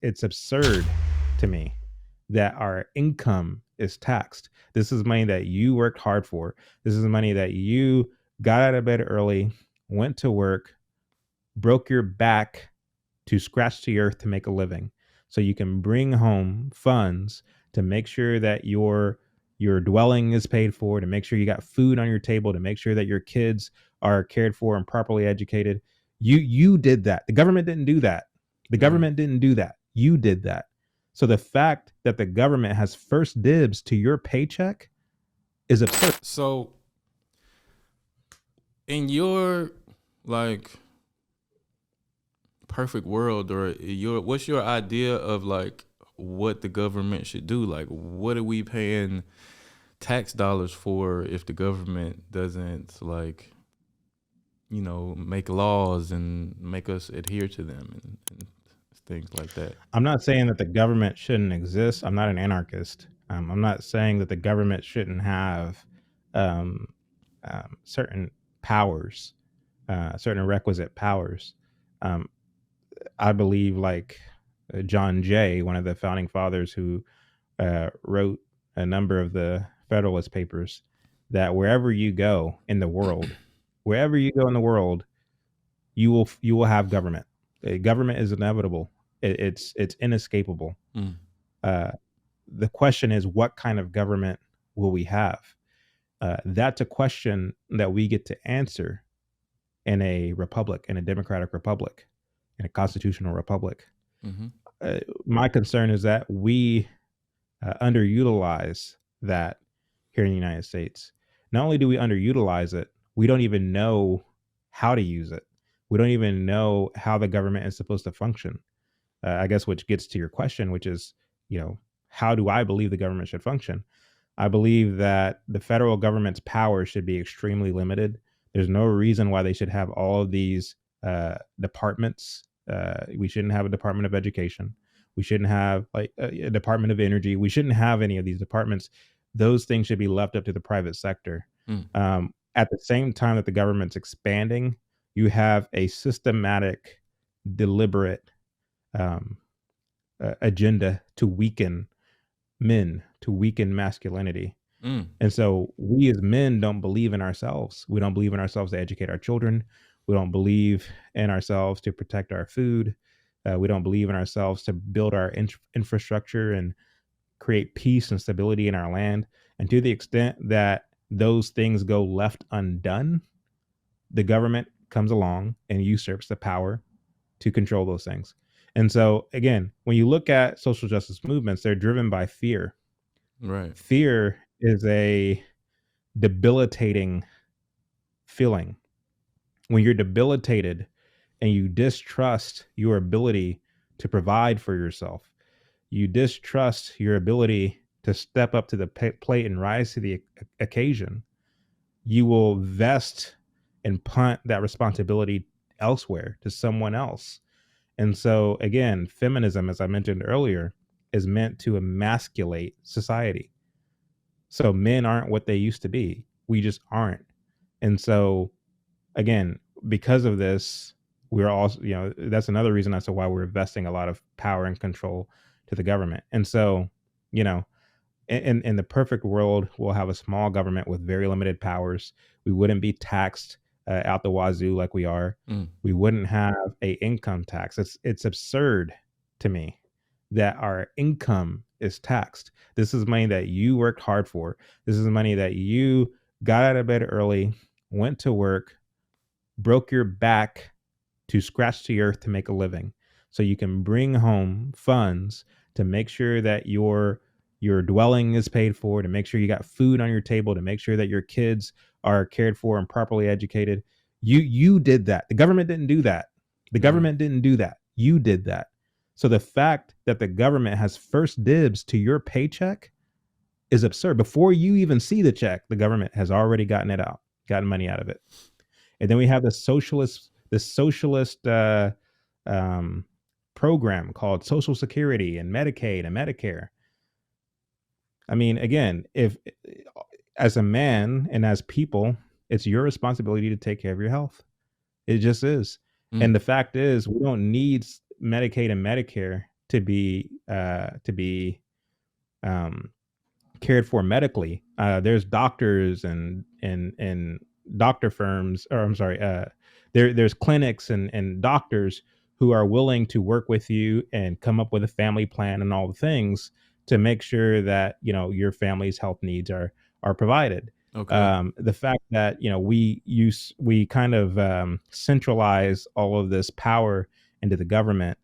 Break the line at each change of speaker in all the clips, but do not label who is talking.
it's absurd to me that our income is taxed. This is money that you worked hard for. This is money that you got out of bed early, went to work, broke your back to scratch the earth to make a living. So you can bring home funds to make sure that your dwelling is paid for, to make sure you got food on your table, to make sure that your kids are cared for and properly educated. You did that. The government didn't do that. The
Right.
government didn't do that. You did that. So the fact that the government has first dibs to your paycheck is absurd.
So in your like perfect world, or your what's your idea of like what the government should do? Like, what are we paying tax dollars for if the government doesn't like make laws and make us adhere to them and things like that?
I'm not saying that the government shouldn't exist. I'm not an anarchist. I'm not saying that the government shouldn't have um, certain powers, certain requisite powers. Um, I believe, like John Jay, one of the founding fathers who wrote a number of the Federalist Papers, that wherever you go in the world, wherever you go in the world, you will have government. Government is inevitable. It's inescapable.
Mm.
Uh, the question is, what kind of government will we have? That's a question that we get to answer in a republic, in a democratic republic, in a constitutional republic.
Mm-hmm.
My concern is that we underutilize that here in the United States. Not only do we underutilize it, we don't even know how to use it. We don't even know how the government is supposed to function. I guess which gets to your question, which is, how do I believe the government should function? I believe that the federal government's power should be extremely limited. There's no reason why they should have all of these departments. We shouldn't have a Department of Education. We shouldn't have like a Department of Energy. We shouldn't have any of these departments. Those things should be left up to the private sector.
Mm.
At the same time that the government's expanding, you have a systematic, deliberate um, agenda to weaken men, to weaken masculinity.
Mm.
And so we as men don't believe in ourselves. We don't believe in ourselves to educate our children. We don't believe in ourselves to protect our food. We don't believe in ourselves to build our infrastructure and create peace and stability in our land. And to the extent that those things go left undone, the government comes along and usurps the power to control those things. And so, again, when you look at social justice movements, they're driven by fear.
Right.
Fear is a debilitating feeling. When you're debilitated and you distrust your ability to provide for yourself, you distrust your ability to step up to the plate and rise to the occasion, you will vest and punt that responsibility elsewhere to someone else. And so, again, feminism, as I mentioned earlier, is meant to emasculate society. So men aren't what they used to be. We just aren't. And so, again, because of this, we're also, that's another reason as to why we're investing a lot of power and control to the government. And so, you know, in the perfect world, we'll have a small government with very limited powers. We wouldn't be taxed out the wazoo like we are.
Mm.
We wouldn't have a income tax. It's absurd to me that our income is taxed. This is money that you worked hard for. This is money that you got out of bed early, went to work, broke your back to scratch the earth to make a living. So you can bring home funds to make sure that your dwelling is paid for, to make sure you got food on your table, to make sure that your kids are cared for and properly educated. You did that. The government didn't do that. The
Right.
government didn't do that. You did that. So the fact that the government has first dibs to your paycheck is absurd. Before you even see the check, the government has already gotten it out, gotten money out of it. And then we have the socialist um, program called Social Security and Medicaid and Medicare. I mean, again, if as a man and as people, it's your responsibility to take care of your health. It just is.
Mm.
And the fact is, we don't need Medicaid and Medicare to be um, cared for medically. There's doctors and doctor firms, or I'm sorry, there's clinics and doctors who are willing to work with you and come up with a family plan and all the things to make sure that your family's health needs are provided.
Okay.
The fact that we kind of centralize all of this power into the government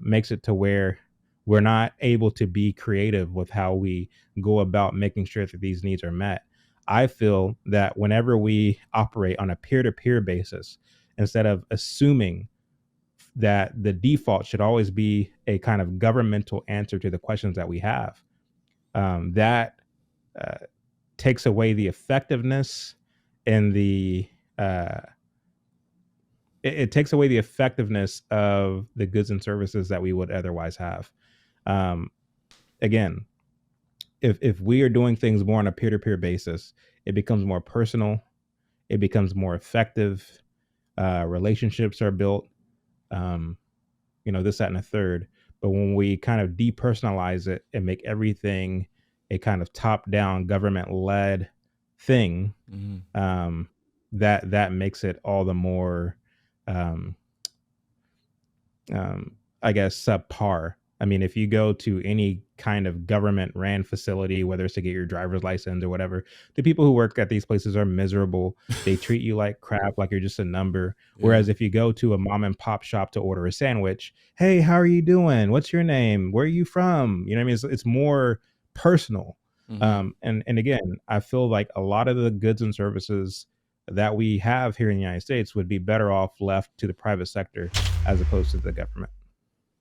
makes it to where we're not able to be creative with how we go about making sure that these needs are met. I feel that whenever we operate on a peer to peer basis, instead of assuming that the default should always be a kind of governmental answer to the questions that we have, that uh, takes away the effectiveness and uh, it takes away the effectiveness of the goods and services that we would otherwise have. Um, Again, if we are doing things more on a peer to peer basis, it becomes more personal. It becomes more effective. Relationships are built. Um, this, that, and a third. But when we kind of depersonalize it and make everything a kind of top down government led thing,
Hmm.
um, that makes it all the more, um, I guess, subpar. I mean, if you go to any kind of government ran facility, whether it's to get your driver's license or whatever, the people who work at these places are miserable. They treat you like crap, like you're just a number.
Yeah.
Whereas if you go to a mom and pop shop to order a sandwich, hey, how are you doing? What's your name? Where are you from? You know what I mean? It's more personal.
Hmm.
And again, I feel like a lot of the goods and services that we have here in the United States would be better off left to the private sector as opposed to the government.